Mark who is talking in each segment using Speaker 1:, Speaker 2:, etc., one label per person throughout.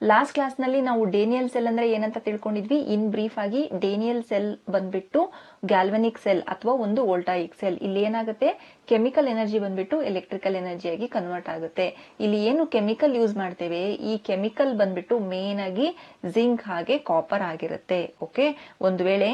Speaker 1: Last ಕ್ಲಾಸ್ನಲ್ಲಿ ನಾವು Daniel cell ಅಂದ್ರೆ ಏನಂತ ತಿಳ್ಕೊಂಡಿದ್ವಿ. ಇನ್ ಬ್ರೀಫ್ ಆಗಿ ಡೇನಿಯಲ್ ಸೆಲ್ ಬಂದ್ಬಿಟ್ಟು ಗ್ಯಾಲ್ವನಿಕ್ ಸೆಲ್ ಅಥವಾ ಒಂದು ವೋಲ್ಟಾಯಿಕ್ ಸೆಲ್. ಇಲ್ಲಿ ಏನಾಗುತ್ತೆ, ಕೆಮಿಕಲ್ ಎನರ್ಜಿ ಬಂದ್ಬಿಟ್ಟು ಎಲೆಕ್ಟ್ರಿಕಲ್ ಎನರ್ಜಿಯಾಗಿ ಕನ್ವರ್ಟ್ ಆಗುತ್ತೆ. ಇಲ್ಲಿ ಏನು ಕೆಮಿಕಲ್ ಯೂಸ್ ಮಾಡ್ತೇವೆ, ಈ ಕೆಮಿಕಲ್ ಬಂದ್ಬಿಟ್ಟು ಮೇನ್ ಆಗಿ ಜಿಂಕ್ ಹಾಗೆ ಕಾಪರ್ ಆಗಿರುತ್ತೆ. ಓಕೆ, ಒಂದು ವೇಳೆ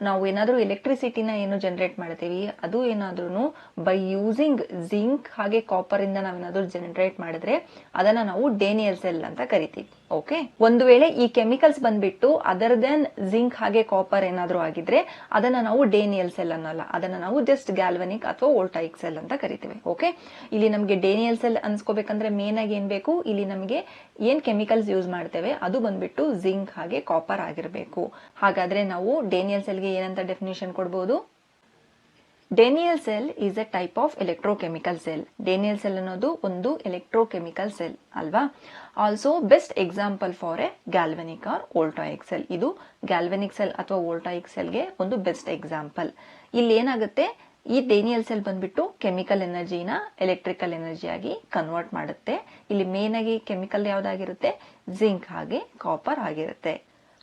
Speaker 1: ನಾವು ಏನಾದರೂ ಎಲೆಕ್ಟ್ರಿಸಿಟಿನ ಏನು ಜನರೇಟ್ ಮಾಡ್ತೀವಿ, ಅದು ಏನಾದ್ರೂ ಬೈ ಯೂಸಿಂಗ್ ಜಿಂಕ್ ಹಾಗೆ ಕಾಪರ್ ಇಂದ ನಾವೇನಾದ್ರೂ ಜನರೇಟ್ ಮಾಡಿದ್ರೆ ಅದನ್ನ ನಾವು ಡೇನಿಯಲ್ ಸೆಲ್ ಅಂತ ಕರಿತೀವಿ. ಓಕೆ, ಒಂದು ವೇಳೆ ಈ ಕೆಮಿಕಲ್ಸ್ ಬಂದ್ಬಿಟ್ಟು ಅದರ್ ದೆನ್ ಜಿಂಕ್ ಹಾಗೆ ಕಾಪರ್ ಏನಾದ್ರೂ ಆಗಿದ್ರೆ ಅದನ್ನ ನಾವು ಡೇನಿಯಲ್ ಸೆಲ್ ಅನ್ನಲ್ಲ, ಅದನ್ನ ನಾವು ಜಸ್ಟ್ ಗ್ಯಾಲ್ವನಿಕ್ ಅಥವಾ ವೋಲ್ಟಾಯಿಕ್ ಸೆಲ್ ಅಂತ ಕರಿತೀವಿ. ಓಕೆ, ಇಲ್ಲಿ ನಮಗೆ ಡೇನಿಯಲ್ ಸೆಲ್ ಅನ್ಸ್ಕೋಬೇಕಂದ್ರೆ ಮೇನ್ ಆಗಿ ಏನ್ ಬೇಕು, ಇಲ್ಲಿ ನಮಗೆ ಏನ್ ಕೆಮಿಕಲ್ಸ್ ಯೂಸ್ ಮಾಡ್ತೇವೆ ಅದು ಬಂದ್ಬಿಟ್ಟು ಜಿಂಕ್ ಹಾಗೆ ಕಾಪರ್ ಆಗಿರಬೇಕು. ಹಾಗಾದ್ರೆ ನಾವು ಡೇನಿಯಲ್ ಸೆಲ್ಗೆ ಏನಂತ ಡೆಫಿನೇಷನ್ ಕೊಡಬಹುದು? Daniell cell is a type of electrochemical cell. Daniell cell ಅನ್ನೋದು ಒಂದು ಎಲೆಕ್ಟ್ರೋಕೆಮಿಕಲ್ ಸೆಲ್ ಅಲ್ವಾ. Also best example for a galvanic or voltaic cell. ಇದು ಗ್ಯಾಲ್ವನಿಕ್ ಸೆಲ್ ಅಥವಾ ವೋಲ್ಟಾಯಿಕ್ ಸೆಲ್ಗೆ ಒಂದು ಬೆಸ್ಟ್ ಎಕ್ಸಾಂಪಲ್. ಇಲ್ಲಿ ಏನಾಗುತ್ತೆ, ಈ ಡೇನಿಯಲ್ ಸೆಲ್ ಬಂದ್ಬಿಟ್ಟು ಕೆಮಿಕಲ್ ಎನರ್ಜಿನ ಎಲೆಕ್ಟ್ರಿಕಲ್ ಎನರ್ಜಿಯಾಗಿ ಕನ್ವರ್ಟ್ ಮಾಡುತ್ತೆ. ಇಲ್ಲಿ ಮೇನ್ ಆಗಿ ಕೆಮಿಕಲ್ ಯಾವ್ದಾಗಿರುತ್ತೆ, ಜಿಂಕ್ ಹಾಗೆ ಕಾಪರ್ ಆಗಿರುತ್ತೆ.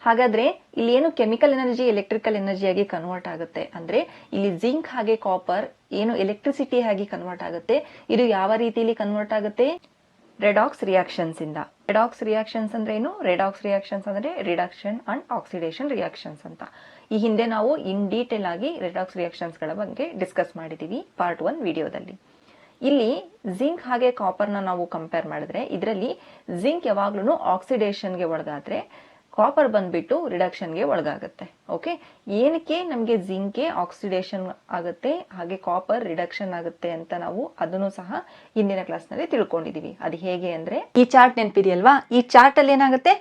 Speaker 1: ಹಾಗಾದ್ರೆ ಇಲ್ಲಿ ಏನು ಕೆಮಿಕಲ್ ಎನರ್ಜಿ ಎಲೆಕ್ಟ್ರಿಕಲ್ ಎನರ್ಜಿಯಾಗಿ ಕನ್ವರ್ಟ್ ಆಗುತ್ತೆ ಅಂದ್ರೆ ಇಲ್ಲಿ ಜಿಂಕ್ ಹಾಗೆ ಕಾಪರ್ ಏನು ಎಲೆಕ್ಟ್ರಿಸಿಟಿ ಆಗಿ ಕನ್ವರ್ಟ್ ಆಗುತ್ತೆ, ಇದು ಯಾವ ರೀತಿಯಲ್ಲಿ ಕನ್ವರ್ಟ್ ಆಗುತ್ತೆ? ರೆಡಾಕ್ಸ್ ರಿಯಾಕ್ಷನ್ಸ್ ಇಂದ. ರೆಡಾಕ್ಸ್ ರಿಯಾಕ್ಷನ್ಸ್ ಅಂದ್ರೆ ಏನು? ರೆಡಾಕ್ಸ್ ರಿಯಾಕ್ಷನ್ಸ್ ಅಂದ್ರೆ ರಿಡಕ್ಷನ್ ಅಂಡ್ ಆಕ್ಸಿಡೇಷನ್ ರಿಯಾಕ್ಷನ್ಸ್ ಅಂತ. ಈ ಹಿಂದೆ ನಾವು ಇನ್ ಡೀಟೇಲ್ ಆಗಿ ರೆಡಾಕ್ಸ್ ರಿಯಾಕ್ಷನ್ಸ್ ಗಳ ಬಗ್ಗೆ ಡಿಸ್ಕಸ್ ಮಾಡಿದೀವಿ ಪಾರ್ಟ್ 1 ವಿಡಿಯೋದಲ್ಲಿ. ಇಲ್ಲಿ ಜಿಂಕ್ ಹಾಗೆ ಕಾಪರ್ನ ನಾವು ಕಂಪೇರ್ ಮಾಡಿದ್ರೆ ಇದರಲ್ಲಿ ಜಿಂಕ್ ಯಾವಾಗ್ಲೂ ಆಕ್ಸಿಡೇಷನ್ಗೆ ಒಳಗಾದ್ರೆ ಕಾಪರ್ ಬಂದ್ಬಿಟ್ಟು ರಿಡಕ್ಷನ್ಗೆ ಒಳಗಾಗುತ್ತೆ. ಓಕೆ, ಏನಕ್ಕೆ ನಮಗೆ ಜಿಂಕ್ ಆಕ್ಸಿಡೇಷನ್ ಆಗುತ್ತೆ ಹಾಗೆ ಕಾಪರ್ ರಿಡಕ್ಷನ್ ಆಗುತ್ತೆ ಅಂತ ನಾವು ಅದನ್ನು ಸಹ ಇಂದಿನ ಕ್ಲಾಸ್ ನಲ್ಲಿ ತಿಳ್ಕೊಂಡಿದೀವಿ. ಅದು ಹೇಗೆ ಅಂದ್ರೆ, ಈ ಚಾರ್ಟ್ ನೆನಪಿದೆಯಲ್ವಾ, ಈ ಚಾರ್ಟ್ ಅಲ್ಲಿ ಏನಾಗುತ್ತೆ,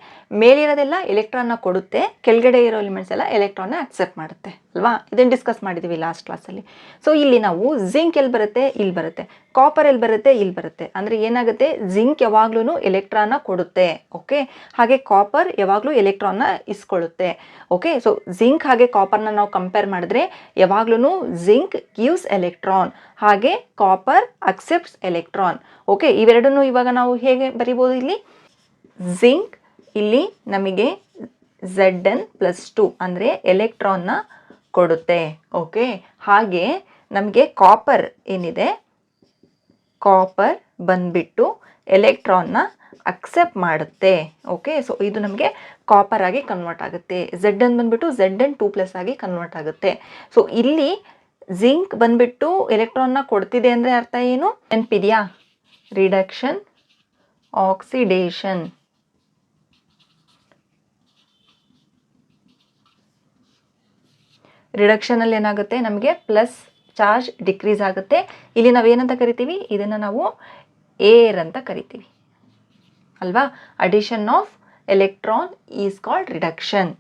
Speaker 1: ಮೇಲಿರೋದೆಲ್ಲ ಎಲೆಕ್ಟ್ರಾನ್ ನ ಕೊಡುತ್ತೆ, ಕೆಳಗಡೆ ಇರೋ ಎಲಿಮೆಂಟ್ಸ್ ಎಲ್ಲ ಎಲೆಕ್ಟ್ರಾನ್ ನ ಅಕ್ಸೆಪ್ಟ್ ಮಾಡುತ್ತೆ ಅಲ್ವಾ. ಇದನ್ನ ಡಿಸ್ಕಸ್ ಮಾಡಿದೀವಿ ಲಾಸ್ಟ್ ಕ್ಲಾಸ್ ಅಲ್ಲಿ. ಸೊ ಇಲ್ಲಿ ನಾವು ಜಿಂಕ್ ಎಲ್ಲಿ ಬರುತ್ತೆ, ಇಲ್ಲಿ ಬರುತ್ತೆ. ಕಾಪರ್ ಎಲ್ಲಿ ಬರುತ್ತೆ, ಇಲ್ಲಿ ಬರುತ್ತೆ. ಅಂದ್ರೆ ಏನಾಗುತ್ತೆ, ಜಿಂಕ್ ಯಾವಾಗ್ಲೂ ಎಲೆಕ್ಟ್ರಾನ್ ನ ಕೊಡುತ್ತೆ. ಓಕೆ, ಹಾಗೆ ಕಾಪರ್ ಯಾವಾಗ್ಲೂ ಎಲೆಕ್ಟ್ರಾನ್ ನ ಇಸ್ಕೊಳ್ಳುತ್ತೆ. ಓಕೆ, ಸೊ ಜಿಂಕ್ ಹಾಗೆ ಕಾಪರ್ನ ನಾವು ಕಂಪೇರ್ ಮಾಡಿದ್ರೆ ಯಾವಾಗ್ಲೂ ಜಿಂಕ್ ಗಿವ್ಸ್ ಎಲೆಕ್ಟ್ರಾನ್ ಹಾಗೆ ಕಾಪರ್ ಅಕ್ಸೆಪ್ಟ್ಸ್ ಎಲೆಕ್ಟ್ರಾನ್. ಓಕೆ, ಇವೆರಡನ್ನು ಇವಾಗ ನಾವು ಹೇಗೆ ಬರಿಬಹುದು? ಇಲ್ಲಿ ಜಿಂಕ್ ಇಲ್ಲಿ ನಮಗೆ Zn+2 ಅಂದ್ರೆ ಎಲೆಕ್ಟ್ರಾನ್ನ ಕೊಡುತ್ತೆ. ಓಕೆ, ಹಾಗೆ ನಮಗೆ ಕಾಪರ್ ಏನಿದೆ, ಕಾಪರ್ ಬಂದ್ಬಿಟ್ಟು ಎಲೆಕ್ಟ್ರಾನ್ನ ಅಕ್ಸೆಪ್ಟ್ ಮಾಡುತ್ತೆ. ಓಕೆ, ಸೊ ಇದು ನಮಗೆ ಕಾಪರ್ ಆಗಿ ಕನ್ವರ್ಟ್ ಆಗುತ್ತೆ. Zn ಬಂದ್ಬಿಟ್ಟು Zn2+ ಆಗಿ ಕನ್ವರ್ಟ್ ಆಗುತ್ತೆ. ಸೊ ಇಲ್ಲಿ ಜಿಂಕ್ ಬಂದ್ಬಿಟ್ಟು ಎಲೆಕ್ಟ್ರಾನ್ನ ಕೊಡ್ತಿದೆ ಅಂದ್ರೆ ಅರ್ಥ ಏನು ನೆನಪಿದ್ಯಾ? Reduction, oxidation. ರಿಡಕ್ಷನ್ ಅಲ್ಲಿ ಏನಾಗುತ್ತೆ, ನಮಗೆ ಪ್ಲಸ್ ಚಾರ್ಜ್ ಡಿಕ್ರೀಸ್ ಆಗುತ್ತೆ. ಇಲ್ಲಿ ನಾವೇನಂತ ಕರಿತೀವಿ, ಇದನ್ನ ನಾವು ಏರ್ ಅಂತ ಕರಿತೀವಿ ಅಲ್ವಾ. Addition of electron is called reduction.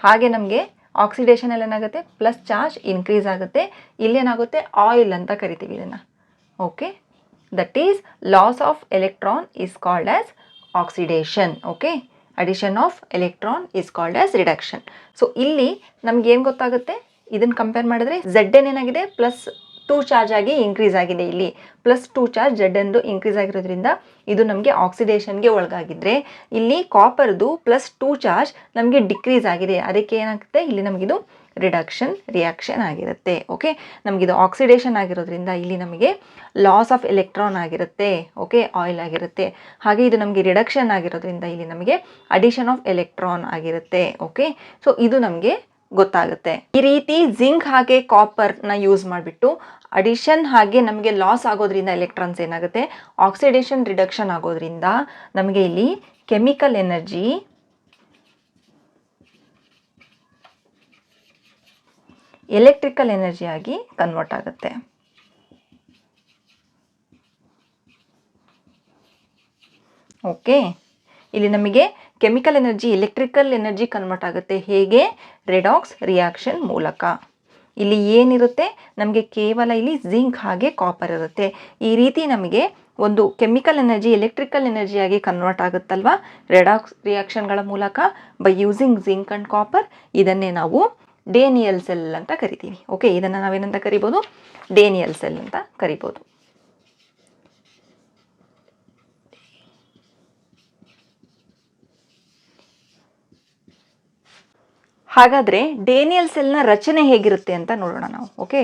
Speaker 1: ಹಾಗೆ ನಮಗೆ ಆಕ್ಸಿಡೇಷನ್ ಅಲ್ಲಿ ಏನಾಗುತ್ತೆ, ಪ್ಲಸ್ ಚಾರ್ಜ್ ಇನ್ಕ್ರೀಸ್ ಆಗುತ್ತೆ. ಇಲ್ಲೇನಾಗುತ್ತೆ, ಆಯಿಲ್ ಅಂತ ಕರಿತೀವಿ ಇದನ್ನ. Okay, that is loss of electron is called as oxidation. Okay, addition of electron is called as reduction. So ಇಲ್ಲಿ ನಮ್ಗೆ ಏನು ಗೊತ್ತಾಗುತ್ತೆ, ಇದನ್ನ ಕಂಪೇರ್ ಮಾಡಿದ್ರೆ Zn ಏನಾಗಿದೆ, +2 ಚಾರ್ಜ್ ಆಗಿ ಇನ್ಕ್ರೀಸ್ ಆಗಿದೆ. ಇಲ್ಲಿ +2 ಚಾರ್ಜ್ Zn ಇನ್ಕ್ರೀಸ್ ಆಗಿರೋದ್ರಿಂದ ಇದು ನಮಗೆ ಆಕ್ಸಿಡೇಷನ್ಗೆ ಒಳಗಾಗಿದ್ರೆ, ಇಲ್ಲಿ ಕಾಪರ್ದು +2 ಚಾರ್ಜ್ ನಮಗೆ ಡಿಕ್ರೀಸ್ ಆಗಿದೆ. ಅದಕ್ಕೆ ಏನಾಗುತ್ತೆ, ಇಲ್ಲಿ ನಮಗಿದು ರಿಡಕ್ಷನ್ ರಿಯಾಕ್ಷನ್ ಆಗಿರುತ್ತೆ. ಓಕೆ, ನಮಗಿದು ಆಕ್ಸಿಡೇಷನ್ ಆಗಿರೋದ್ರಿಂದ ಇಲ್ಲಿ ನಮಗೆ ಲಾಸ್ ಆಫ್ ಎಲೆಕ್ಟ್ರಾನ್ ಆಗಿರುತ್ತೆ. ಓಕೆ, ಆಯಿಲ್ ಆಗಿರುತ್ತೆ. ಹಾಗೆ ಇದು ನಮಗೆ ರಿಡಕ್ಷನ್ ಆಗಿರೋದ್ರಿಂದ ಇಲ್ಲಿ ನಮಗೆ ಅಡಿಷನ್ ಆಫ್ ಎಲೆಕ್ಟ್ರಾನ್ ಆಗಿರುತ್ತೆ. ಓಕೆ, ಸೊ ಇದು ನಮಗೆ ಗೊತ್ತಾಗುತ್ತೆ. ಈ ರೀತಿ ಜಿಂಕ್ ಹಾಗೆ ಕಾಪರ್ ನ ಯೂಸ್ ಮಾಡಿಬಿಟ್ಟು ಅಡಿಷನ್ ಹಾಗೆ ನಮಗೆ ಲಾಸ್ ಆಗೋದ್ರಿಂದ ಎಲೆಕ್ಟ್ರಾನ್ಸ್ ಏನಾಗುತ್ತೆ, ಆಕ್ಸಿಡೇಷನ್ ರಿಡಕ್ಷನ್ ಆಗೋದ್ರಿಂದ ನಮಗೆ ಇಲ್ಲಿ ಕೆಮಿಕಲ್ ಎನರ್ಜಿ ಎಲೆಕ್ಟ್ರಿಕಲ್ ಎನರ್ಜಿ ಆಗಿ ಕನ್ವರ್ಟ್ ಆಗುತ್ತೆ. ಓಕೆ, ಇಲ್ಲಿ ನಮಗೆ chemical energy electrical energy convert ಆಗುತ್ತೆ. ಹೇಗೆ? ರೆಡಾಕ್ಸ್ ರಿಯಾಕ್ಷನ್ ಮೂಲಕ. ಇಲ್ಲಿ ಏನಿರುತ್ತೆ, ನಮಗೆ ಕೇವಲ ಇಲ್ಲಿ ಜಿಂಕ್ ಹಾಗೆ ಕಾಪರ್ ಇರುತ್ತೆ. ಈ ರೀತಿ ನಮಗೆ ಒಂದು ಕೆಮಿಕಲ್ ಎನರ್ಜಿ ಎಲೆಕ್ಟ್ರಿಕಲ್ ಎನರ್ಜಿಯಾಗಿ ಕನ್ವರ್ಟ್ ಆಗುತ್ತಲ್ವಾ ರೆಡಾಕ್ಸ್ ರಿಯಾಕ್ಷನ್ಗಳ ಮೂಲಕ by using zinc and copper. ಇದನ್ನೇ ನಾವು ಡೇನಿಯಲ್ ಸೆಲ್ ಅಂತ ಕರಿತೀವಿ. ಓಕೆ, ಇದನ್ನು ನಾವೇನಂತ ಕರಿಬೋದು, ಡೇನಿಯಲ್ ಸೆಲ್ ಅಂತ ಕರಿಬೋದು. ಹಾಗಾದ್ರೆ ಡೇನಿಯಲ್ ಸೆಲ್ನ ರಚನೆ ಹೇಗಿರುತ್ತೆ ಅಂತ ನೋಡೋಣ ನಾವು. ಓಕೆ,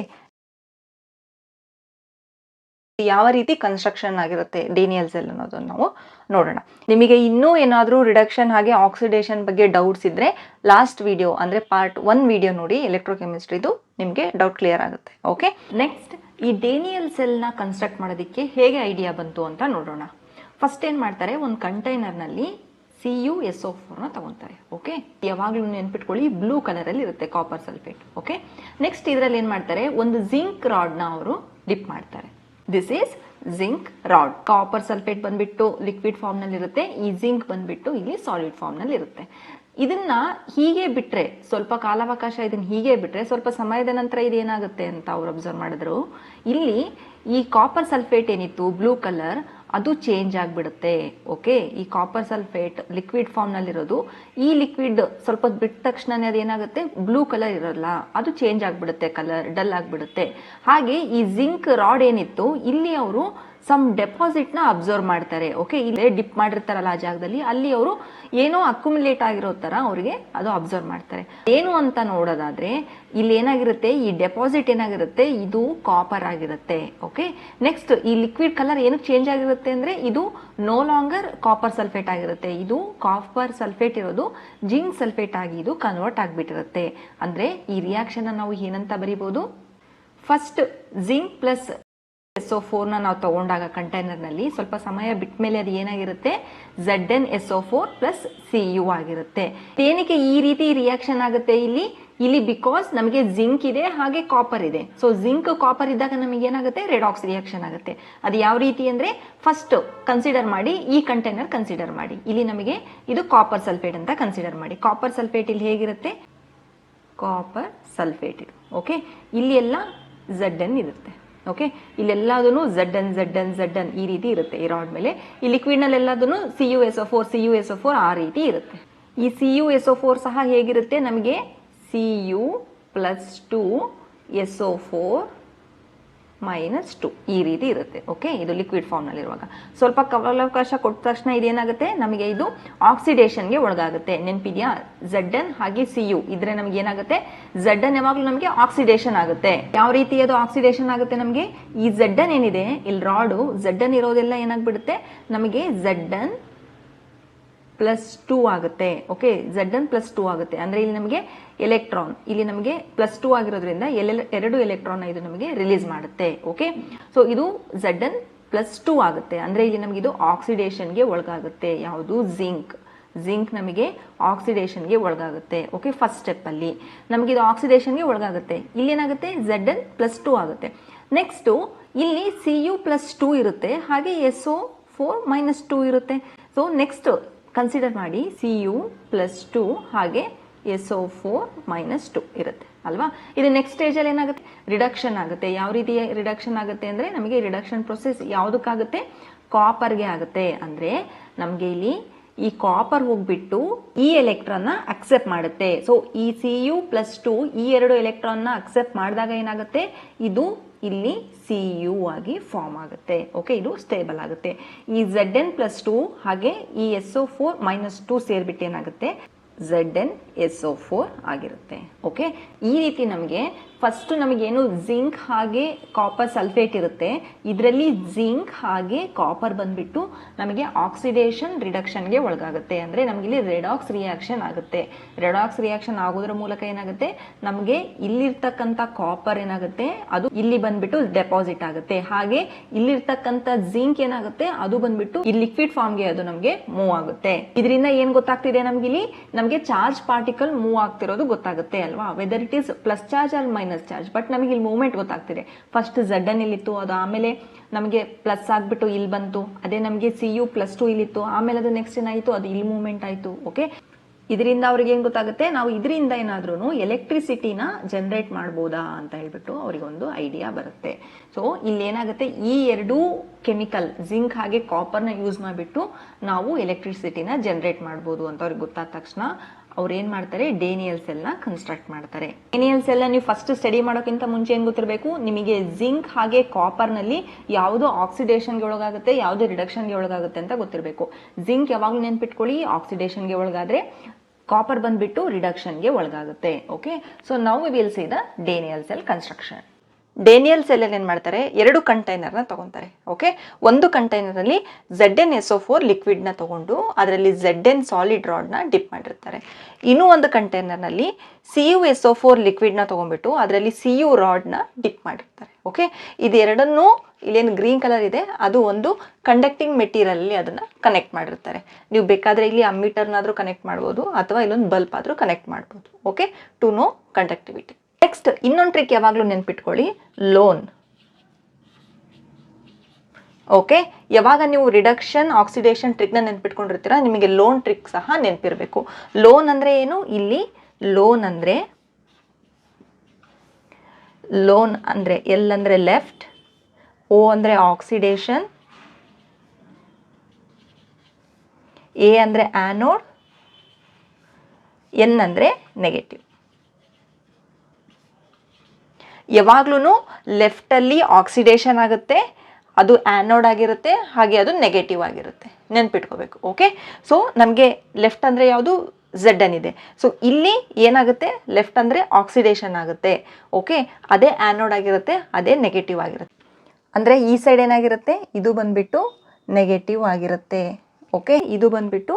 Speaker 1: ಯಾವ ರೀತಿ ಕನ್ಸ್ಟ್ರಕ್ಷನ್ ಆಗಿರುತ್ತೆ ಡೇನಿಯಲ್ ಸೆಲ್ ಅನ್ನೋದನ್ನು ನಾವು ನೋಡೋಣ. ನಿಮಗೆ ಇನ್ನೂ ಏನಾದರೂ ರಿಡಕ್ಷನ್ ಹಾಗೆ ಆಕ್ಸಿಡೇಷನ್ ಬಗ್ಗೆ ಡೌಟ್ಸ್ ಇದ್ರೆ ಲಾಸ್ಟ್ ವಿಡಿಯೋ ಅಂದರೆ ಪಾರ್ಟ್ 1 ವಿಡಿಯೋ ನೋಡಿ, ಎಲೆಕ್ಟ್ರೋಕೆಮಿಸ್ಟ್ರಿದು, ನಿಮಗೆ ಡೌಟ್ ಕ್ಲಿಯರ್ ಆಗುತ್ತೆ. ಓಕೆ, ನೆಕ್ಸ್ಟ್ ಈ ಡೇನಿಯಲ್ ಸೆಲ್ನ ಕನ್ಸ್ಟ್ರಕ್ಟ್ ಮಾಡೋದಕ್ಕೆ ಹೇಗೆ ಐಡಿಯಾ ಬಂತು ಅಂತ ನೋಡೋಣ. ಫಸ್ಟ್ ಏನು ಮಾಡ್ತಾರೆ, ಒಂದು ಕಂಟೈನರ್ನಲ್ಲಿ CuSO4ನ ತಗೊತಾರೆ. ಓಕೆ, ಯಾವಾಗಲೂ ನೆನ್ಪಿಟ್ಕೊಳ್ಳಿ, ಬ್ಲೂ ಕಲರಲ್ಲಿ ಇರುತ್ತೆ ಕಾಪರ್ ಸಲ್ಫೇಟ್. ಓಕೆ, ನೆಕ್ಸ್ಟ್ ಇದರಲ್ಲಿ ಏನು ಮಾಡ್ತಾರೆ, ಒಂದು ಜಿಂಕ್ ರಾಡ್ನ ಅವರು ಡಿಪ್ ಮಾಡ್ತಾರೆ. This is zinc rod. Copper sulphate ಬಂದ್ಬಿಟ್ಟು ಲಿಕ್ವಿಡ್ ಫಾರ್ಮ್ ನಲ್ಲಿ ಇರುತ್ತೆ, ಈ ಜಿಂಕ್ ಬಂದ್ಬಿಟ್ಟು ಇಲ್ಲಿ ಸಾಲಿಡ್ ಫಾರ್ಮ್ ನಲ್ಲಿ ಇರುತ್ತೆ. ಇದನ್ನ ಹೀಗೆ ಬಿಟ್ರೆ, ಸ್ವಲ್ಪ ಕಾಲಾವಕಾಶ ಇದನ್ನ ಹೀಗೆ ಬಿಟ್ರೆ ಸ್ವಲ್ಪ ಸಮಯದ ನಂತರ ಇದೇನಾಗುತ್ತೆ ಅಂತ ಅವ್ರು ಅಬ್ಸರ್ವ್ ಮಾಡಿದ್ರು. ಇಲ್ಲಿ ಈ ಕಾಪರ್ ಸಲ್ಫೇಟ್ ಏನಿತ್ತು ಬ್ಲೂ ಕಲರ್, ಅದು ಚೇಂಜ್ ಆಗಿಬಿಡುತ್ತೆ. ಓಕೆ, ಈ ಕಾಪರ್ ಸಲ್ಫೇಟ್ ಲಿಕ್ವಿಡ್ ಫಾರ್ಮ್ ನಲ್ಲಿರೋದು, ಈ ಲಿಕ್ವಿಡ್ ಸ್ವಲ್ಪ ಬಿಟ್ಟ ತಕ್ಷಣ ಅದೇನಾಗುತ್ತೆ, ಬ್ಲೂ ಕಲರ್ ಇರೋಲ್ಲ, ಅದು ಚೇಂಜ್ ಆಗಿಬಿಡುತ್ತೆ, ಕಲರ್ ಡಲ್ ಆಗಿಬಿಡುತ್ತೆ. ಹಾಗೆ ಈ ಜಿಂಕ್ ರಾಡ್ ಏನಿತ್ತು, ಇಲ್ಲಿ ಅವರು ಸಮ್ ಡೆಪಾಸಿಟ್ ನ ಅಬ್ಸರ್ವ್ ಮಾಡ್ತಾರೆ. ಓಕೆ, ಇಲ್ಲಿ ಡಿಪ್ ಮಾಡಿರ್ತಾರಲ್ಲ ಆ ಜಾಗದಲ್ಲಿ, ಅಲ್ಲಿ ಅವರು ಏನೋ ಅಕ್ಯುಮುಲೇಟ್ ಆಗಿರೋ ತರ ಅವರಿಗೆ ಅದು ಅಬ್ಸರ್ವ್ ಮಾಡ್ತಾರೆ. ಏನು ಅಂತ ನೋಡೋದಾದ್ರೆ ಇಲ್ಲಿ ಏನಾಗಿರುತ್ತೆ, ಈ ಡೆಪಾಸಿಟ್ ಏನಾಗಿರುತ್ತೆ, ಇದು ಕಾಪರ್ ಆಗಿರುತ್ತೆ. ಓಕೆ, ನೆಕ್ಸ್ಟ್ ಈ ಲಿಕ್ವಿಡ್ ಕಲರ್ ಏನಕ್ಕೆ ಚೇಂಜ್ ಆಗಿರುತ್ತೆ ಅಂದ್ರೆ ಇದು ನೋ ಲಾಂಗರ್ ಕಾಪರ್ ಸಲ್ಫೇಟ್ ಆಗಿರುತ್ತೆ. ಇದು ಕಾಪರ್ ಸಲ್ಫೇಟ್ ಇರೋದು ಜಿಂಕ್ ಸಲ್ಫೇಟ್ ಆಗಿ ಇದು ಕನ್ವರ್ಟ್ ಆಗಿಬಿಟ್ಟಿರುತ್ತೆ. ಅಂದ್ರೆ ಈ ರಿಯಾಕ್ಷನ್ ನಾವು ಏನಂತ ಬರೀಬಹುದು, ಫಸ್ಟ್ ಜಿಂಕ್ ಪ್ಲಸ್ SO4ನ ನಾವು ತಗೊಂಡಾಗ ಕಂಟೈನರ್ ನಲ್ಲಿ ಸ್ವಲ್ಪ ಸಮಯ ಬಿಟ್ಟ ಮೇಲೆ ಅದು ಏನಾಗಿರುತ್ತೆ, ZnSO4 ಪ್ಲಸ್ Cu ಆಗಿರುತ್ತೆ. ಏನಕ್ಕೆ ಈ ರೀತಿ ರಿಯಾಕ್ಷನ್ ಆಗುತ್ತೆ ಇಲ್ಲಿ ಬಿಕಾಸ್ ನಮಗೆ ಜಿಂಕ್ ಇದೆ ಹಾಗೆ ಕಾಪರ್ ಇದೆ. ಸೊ ಜಿಂಕ್ ಕಾಪರ್ ಇದ್ದಾಗ ನಮಗೆ ಏನಾಗುತ್ತೆ, ರೆಡಾಕ್ಸ್ ರಿಯಾಕ್ಷನ್ ಆಗುತ್ತೆ. ಅದು ಯಾವ ರೀತಿ ಅಂದ್ರೆ, ಫಸ್ಟ್ ಕನ್ಸಿಡರ್ ಮಾಡಿ, ಈ ಕಂಟೈನರ್ ಕನ್ಸಿಡರ್ ಮಾಡಿ, ಇಲ್ಲಿ ನಮಗೆ ಇದು ಕಾಪರ್ ಸಲ್ಫೇಟ್ ಅಂತ ಕನ್ಸಿಡರ್ ಮಾಡಿ. ಕಾಪರ್ ಸಲ್ಫೇಟ್ ಇಲ್ಲಿ ಹೇಗಿರುತ್ತೆ, ಕಾಪರ್ ಸಲ್ಫೇಟ್ ಇದು. ಓಕೆ, ಇಲ್ಲಿ ಎಲ್ಲ Zn ಇರುತ್ತೆ. ಓಕೆ, ಇಲ್ಲೆಲ್ಲದೂ Zn ಈ ರೀತಿ ಇರುತ್ತೆ ಈ ರಾಡ್ ಮೇಲೆ. ಈ ಲಿಕ್ವಿಡ್ ನಲ್ಲಿ ಎಲ್ಲದೂ CuSO4 ಆ ರೀತಿ ಇರುತ್ತೆ. ಈ CuSO4 ಸಹ ಹೇಗಿರುತ್ತೆ, ನಮಗೆ Cu+2SO4 -2 ಈ ರೀತಿ ಇರುತ್ತೆ. ಓಕೆ, ಇದು ಲಿಕ್ವಿಡ್ ಫಾರ್ಮ್ ನಲ್ಲಿ ಇರುವಾಗ ಸ್ವಲ್ಪ ಕಾಲಾವಕಾಶ ಕೊಟ್ಟ ತಕ್ಷಣ ಇದೇನಾಗುತ್ತೆ, ನಮಗೆ ಇದು ಆಕ್ಸಿಡೇಷನ್ಗೆ ಒಳಗಾಗುತ್ತೆ. ನೆನಪಿದ್ಯಾ, Zn ಹಾಗೆ Cu ಇದ್ರೆ ನಮ್ಗೆ ಏನಾಗುತ್ತೆ, Zn ಯಾವಾಗಲೂ ನಮಗೆ ಆಕ್ಸಿಡೇಷನ್ ಆಗುತ್ತೆ. ಯಾವ ರೀತಿ ಅದು ಆಕ್ಸಿಡೇಷನ್ ಆಗುತ್ತೆ, ನಮಗೆ ಈ Zn ಏನಿದೆ ಇಲ್ಲಿ ರಾಡು, Zn ಇರೋದೆಲ್ಲ ಏನಾಗ್ಬಿಡುತ್ತೆ, ನಮಗೆ Zn+2 ಆಗುತ್ತೆ. ಓಕೆ, Zn+2 ಆಗುತ್ತೆ. ಅಂದ್ರೆ ಇಲ್ಲಿ ನಮಗೆ ಎಲೆಕ್ಟ್ರಾನ್, ಇಲ್ಲಿ ನಮಗೆ +2 ಆಗಿರೋದ್ರಿಂದ 2 ಎಲೆಕ್ಟ್ರಾನ್ ಇದು ನಮಗೆ ರಿಲೀಸ್ ಮಾಡುತ್ತೆ. ಓಕೆ, ಸೊ ಇದು Zn+2 ಆಗುತ್ತೆ. ಅಂದ್ರೆ ಇಲ್ಲಿ ನಮಗೆ ಇದು ಆಕ್ಸಿಡೇಷನ್ಗೆ ಒಳಗಾಗುತ್ತೆ. ಯಾವುದು, ಜಿಂಕ್ ನಮಗೆ ಆಕ್ಸಿಡೇಷನ್ಗೆ ಒಳಗಾಗುತ್ತೆ. ಓಕೆ, ಫಸ್ಟ್ ಸ್ಟೆಪ್ ಅಲ್ಲಿ ನಮಗೆ ಇದು ಆಕ್ಸಿಡೇಷನ್ಗೆ ಒಳಗಾಗುತ್ತೆ. ಇಲ್ಲಿ ಏನಾಗುತ್ತೆ, Zn+2 ಆಗುತ್ತೆ. ನೆಕ್ಸ್ಟ್ ಇಲ್ಲಿ Cu+2 ಇರುತ್ತೆ, ಹಾಗೆ SO4 -2 ಇರುತ್ತೆ. ಸೊ ನೆಕ್ಸ್ಟ್ ಕನ್ಸಿಡರ್ ಮಾಡಿ, Cu+2 ಹಾಗೆ SO4 -2 ಇರುತ್ತೆ ಅಲ್ವಾ. ಇದು ನೆಕ್ಸ್ಟ್ ಸ್ಟೇಜ್ ಅಲ್ಲಿ ಏನಾಗುತ್ತೆ, ರಿಡಕ್ಷನ್ ಆಗುತ್ತೆ. ಯಾವ ರೀತಿ ರಿಡಕ್ಷನ್ ಆಗುತ್ತೆ ಅಂದ್ರೆ, ನಮಗೆ ರಿಡಕ್ಷನ್ ಪ್ರೊಸೆಸ್ ಯಾವುದಕ್ಕಾಗುತ್ತೆ, ಕಾಪರ್ಗೆ ಆಗುತ್ತೆ. ಅಂದ್ರೆ ನಮಗೆ ಇಲ್ಲಿ ಈ ಕಾಪರ್ ಹೋಗ್ಬಿಟ್ಟು ಈ ಎಲೆಕ್ಟ್ರಾನ್ ನ ಅಕ್ಸೆಪ್ಟ್ ಮಾಡುತ್ತೆ. ಸೊ ಈ Cu+2 ಈ 2 ಎಲೆಕ್ಟ್ರಾನ್ ನ ಅಕ್ಸೆಪ್ಟ್ ಮಾಡಿದಾಗ ಏನಾಗುತ್ತೆ, ಇದು ಇಲ್ಲಿ Cu ಆಗಿ ಫಾರ್ಮ್ ಆಗುತ್ತೆ. ಓಕೆ, ಇದು ಸ್ಟೇಬಲ್ ಆಗುತ್ತೆ. ಈ Zn+2 ಹಾಗೆ ಈ SO4 -2 ಸೇರ್ಬಿಟ್ಟು ಏನಾಗುತ್ತೆ, ZnSO4 ಆಗಿರುತ್ತೆ. ಓಕೆ, ಈ ರೀತಿ ನಮಗೆ ಫಸ್ಟ್ ನಮಗೇನು ಜಿಂಕ್ ಹಾಗೆ ಕಾಪರ್ ಸಲ್ಫೇಟ್ ಇರುತ್ತೆ, ಇದರಲ್ಲಿ ಜಿಂಕ್ ಹಾಗೆ ಕಾಪರ್ ಬಂದ್ಬಿಟ್ಟು ನಮಗೆ ಆಕ್ಸಿಡೇಷನ್ ರಿಡಕ್ಷನ್ಗೆ ಒಳಗಾಗುತ್ತೆ. ಅಂದ್ರೆ ನಮಗೆ ಇಲ್ಲಿ ರೆಡಾಕ್ಸ್ ರಿಯಾಕ್ಷನ್ ಆಗುತ್ತೆ. ರೆಡಾಕ್ಸ್ ರಿಯಾಕ್ಷನ್ ಆಗೋದ್ರ ಮೂಲಕ ಏನಾಗುತ್ತೆ, ನಮಗೆ ಇಲ್ಲಿರ್ತಕ್ಕಂಥ ಕಾಪರ್ ಏನಾಗುತ್ತೆ, ಅದು ಇಲ್ಲಿ ಬಂದ್ಬಿಟ್ಟು ಡೆಪಾಸಿಟ್ ಆಗುತ್ತೆ. ಹಾಗೆ ಇಲ್ಲಿರ್ತಕ್ಕಂಥ ಜಿಂಕ್ ಏನಾಗುತ್ತೆ, ಅದು ಬಂದ್ಬಿಟ್ಟು ಈ ಲಿಕ್ವಿಡ್ ಫಾರ್ಮ್ಗೆ ಅದು ನಮಗೆ ಮೂವ್ ಆಗುತ್ತೆ. ಇದರಿಂದ ಏನ್ ಗೊತ್ತಾಗ್ತಿದೆ, ನಮ್ಗೆ ಇಲ್ಲಿ ನಮಗೆ ಚಾರ್ಜ್ ಪಾರ್ಟಿಕಲ್ ಮೂವ್ ಆಗ್ತಿರೋದು ಗೊತ್ತಾಗುತ್ತೆ ಅಲ್ವಾ, whether it is plus charge or minus charge. But ನಮಗೆ ಇಲ್ಲಿ ಮೂವ್ಮೆಂಟ್ ಗೊತ್ತಾಗ್ತಿದೆ. ಫಸ್ಟ್ Zn ಇಲ್ಲಿತ್ತು, ಅದು ಆಮೇಲೆ ನಮಗೆ ಪ್ಲಸ್ ಆಗ್ಬಿಟ್ಟು ಇಲ್ಲಿ ಬಂತು. ಅದೇ ನಮಗೆ Cu+2 ಇಲ್ಲಿತ್ತು, ಆಮೇಲೆ ಅದು ನೆಕ್ಸ್ಟ್ ಏನಾಯ್ತು, ಅದು ಇಲ್ಲಿ ಮೂವ್ಮೆಂಟ್ ಆಯ್ತು. ಓಕೆ, ಇದರಿಂದ ಅವ್ರಿಗೆ ಏನ್ ಗೊತ್ತಾಗುತ್ತೆ, ನಾವು ಇದರಿಂದ ಏನಾದ್ರೂ ಎಲೆಕ್ಟ್ರಿಸಿಟಿನ ಜನರೇಟ್ ಮಾಡ್ಬೋದಾ ಅಂತ ಹೇಳ್ಬಿಟ್ಟು ಅವ್ರಿಗೊಂದು ಐಡಿಯಾ ಬರುತ್ತೆ. ಸೊ ಇಲ್ಲಿ ಏನಾಗುತ್ತೆ, ಈ 2 ಕೆಮಿಕಲ್ ಜಿಂಕ್ ಹಾಗೆ ಕಾಪರ್ನ ಯೂಸ್ ಮಾಡಿಬಿಟ್ಟು ನಾವು ಎಲೆಕ್ಟ್ರಿಸಿಟಿನ ಜನರೇಟ್ ಮಾಡ್ಬೋದು ಅಂತ ಅವ್ರಿಗೆ ಗೊತ್ತಾದ ತಕ್ಷಣ ಅವ್ರು ಏನ್ ಮಾಡ್ತಾರೆ, ಡೇನಿಯಲ್ ಸೆಲ್ ನ ಕನ್ಸ್ಟ್ರಕ್ಟ್ ಮಾಡ್ತಾರೆ. ಡೇನಿಯಲ್ ಸೆಲ್ ನೀವು ಫಸ್ಟ್ ಸ್ಟಡಿ ಮಾಡೋಕ್ಕಿಂತ ಮುಂಚೆ ಏನ್ ಗೊತ್ತಿರಬೇಕು, ನಿಮಗೆ ಜಿಂಕ್ ಹಾಗೆ ಕಾಪರ್ ನಲ್ಲಿ ಯಾವುದು ಆಕ್ಸಿಡೇಷನ್ಗೆ ಒಳಗಾಗುತ್ತೆ, ಯಾವುದು ರಿಡಕ್ಷನ್ಗೆ ಒಳಗಾಗುತ್ತೆ ಅಂತ ಗೊತ್ತಿರಬೇಕು. ಜಿಂಕ್ ಯಾವಾಗ್ಲೂ ನೆನ್ಪಿಟ್ಕೊಳ್ಳಿ, ಆಕ್ಸಿಡೇಷನ್ಗೆ ಒಳಗಾದ್ರೆ ಕಾಪರ್ ಬಂದ್ಬಿಟ್ಟು ರಿಡಕ್ಷನ್ಗೆ ಒಳಗಾಗುತ್ತೆ. ಓಕೆ, ಸೊ ನಾವು will see the Daniel cell construction. Daniel cell ಅಲ್ಲಿ ಏನ್ ಮಾಡ್ತಾರೆ, 2 ಕಂಟೈನರ್ನ ತಗೊಂತಾರೆ. ಓಕೆ, ಒಂದು ಕಂಟೈನರ್ ಅಲ್ಲಿ ZnSO4 ಲಿಕ್ವಿಡ್ ನ ತಗೊಂಡು ಅದರಲ್ಲಿ Zn ಸಾಲಿಡ್ ರಾಡ್ ನ ಡಿಪ್ ಮಾಡಿರ್ತಾರೆ. ಇನ್ನು ಒಂದು ಕಂಟೈನರ್ ನಲ್ಲಿ CuSO4 ಲಿಕ್ವಿಡ್ ನ ತಗೊಂಡ್ಬಿಟ್ಟು ಅದರಲ್ಲಿ Cu ರಾಡ್ ನ ಡಿಪ್ ಮಾಡಿರ್ತಾರೆ. ಓಕೆ, ಇದೆರಡನ್ನೂ ಇಲ್ಲೇನು ಗ್ರೀನ್ ಕಲರ್ ಇದೆ ಅದು ಒಂದು ಕಂಡಕ್ಟಿಂಗ್ ಮೆಟೀರಿಯಲ್ ಅಲ್ಲಿ ಅದನ್ನ ಕನೆಕ್ಟ್ ಮಾಡಿರ್ತಾರೆ. ನೀವು ಬೇಕಾದ್ರೆ ಇಲ್ಲಿ ಅಮ್ಮೀಟರ್ನಾದ್ರೂ ಕನೆಕ್ಟ್ ಮಾಡ್ಬೋದು ಅಥವಾ ಇಲ್ಲೊಂದು ಬಲ್ಬ್ ಆದ್ರೂ ಕನೆಕ್ಟ್ ಮಾಡ್ಬೋದು. Okay, to no conductivity. Next ಇನ್ನೊಂದು ಟ್ರಿಕ್ ಯಾವಾಗಲೂ ನೆನ್ಪಿಟ್ಕೊಳ್ಳಿ, ಲೋನ್. ಓಕೆ, ಯಾವಾಗ ನೀವು ರಿಡಕ್ಷನ್ ಆಕ್ಸಿಡೇಷನ್ ಟ್ರಿಕ್ನ ನೆನ್ಪಿಟ್ಕೊಂಡಿರ್ತೀರಾ ನಿಮಗೆ ಲೋನ್ ಟ್ರಿಕ್ ಸಹ ನೆನಪಿರಬೇಕು. ಲೋನ್ ಅಂದ್ರೆ ಏನು, ಇಲ್ಲಿ ಲೋನ್ ಅಂದ್ರೆ ಎಲ್ ಅಂದ್ರೆ ಲೆಫ್ಟ್, O ಅಂದ್ರೆ ಆಕ್ಸಿಡೇಷನ್, A ಅಂದ್ರೆ ಆನೋಡ್, N ಅಂದ್ರೆ ನೆಗೆಟಿವ್. ಯಾವಾಗ್ಲೂ ಲೆಫ್ಟ್ ಅಲ್ಲಿ ಆಕ್ಸಿಡೇಷನ್ ಆಗುತ್ತೆ, ಅದು ಆನೋಡ್ ಆಗಿರುತ್ತೆ, ಹಾಗೆ ಅದು ನೆಗೆಟಿವ್ ಆಗಿರುತ್ತೆ, ನೆನ್ಪಿಟ್ಕೋಬೇಕು. ಓಕೆ, ಸೊ ನಮಗೆ ಲೆಫ್ಟ್ ಅಂದ್ರೆ ಯಾವುದು, Zn ಇದೆ. ಸೊ ಇಲ್ಲಿ ಏನಾಗುತ್ತೆ, ಲೆಫ್ಟ್ ಅಂದ್ರೆ ಆಕ್ಸಿಡೇಷನ್ ಆಗುತ್ತೆ. ಓಕೆ, ಅದೇ ಆನೋಡ್ ಆಗಿರುತ್ತೆ, ಅದೇ ನೆಗೆಟಿವ್ ಆಗಿರುತ್ತೆ. ಅಂದ್ರೆ ಈ ಸೈಡ್ ಏನಾಗಿರುತ್ತೆ, ಇದು ಬಂದ್ಬಿಟ್ಟು ನೆಗೆಟಿವ್ ಆಗಿರುತ್ತೆ. ಓಕೆ, ಇದು ಬಂದ್ಬಿಟ್ಟು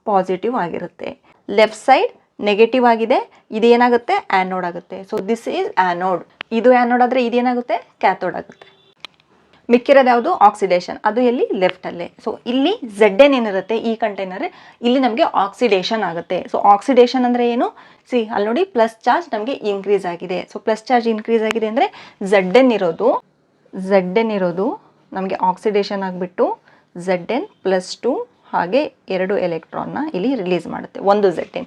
Speaker 1: ಪಾಸಿಟಿವ್ ಆಗಿರುತ್ತೆ. ಲೆಫ್ಟ್ ಸೈಡ್ ನೆಗೆಟಿವ್ ಆಗಿದೆ, ಇದೇನಾಗುತ್ತೆ, ಆನೋಡ್ ಆಗುತ್ತೆ. So this is anode. ಇದು ಆನೋಡ್ ಆದ್ರೆ ಇದೇನಾಗುತ್ತೆ, ಕ್ಯಾಥೋಡ್ ಆಗುತ್ತೆ. ಮಿಕ್ಕಿರೋದು ಯಾವುದು, ಆಕ್ಸಿಡೇಷನ್, ಅದು ಎಲ್ಲಿ, ಲೆಫ್ಟ್ ಅಲ್ಲೇ. ಸೊ ಇಲ್ಲಿ Zn ಏನಿರುತ್ತೆ ಈ ಕಂಟೈನರ್, ಇಲ್ಲಿ ನಮಗೆ ಆಕ್ಸಿಡೇಷನ್ ಆಗುತ್ತೆ. ಸೊ ಆಕ್ಸಿಡೇಷನ್ ಅಂದ್ರೆ ಏನು, ಅಲ್ಲಿ ನೋಡಿ ಪ್ಲಸ್ ಚಾರ್ಜ್ ನಮಗೆ ಇನ್ಕ್ರೀಸ್ ಆಗಿದೆ. ಸೊ ಪ್ಲಸ್ ಚಾರ್ಜ್ ಇನ್ಕ್ರೀಸ್ ಆಗಿದೆ ಅಂದ್ರೆ Zn ಇರೋದು ನಮಗೆ ಆಕ್ಸಿಡೇಷನ್ ಆಗಿಬಿಟ್ಟು Zn+2 ಹಾಗೆ 2 ಎಲೆಕ್ಟ್ರಾನ್ನ ಇಲ್ಲಿ ರಿಲೀಸ್ ಮಾಡುತ್ತೆ. ಒಂದು Zn,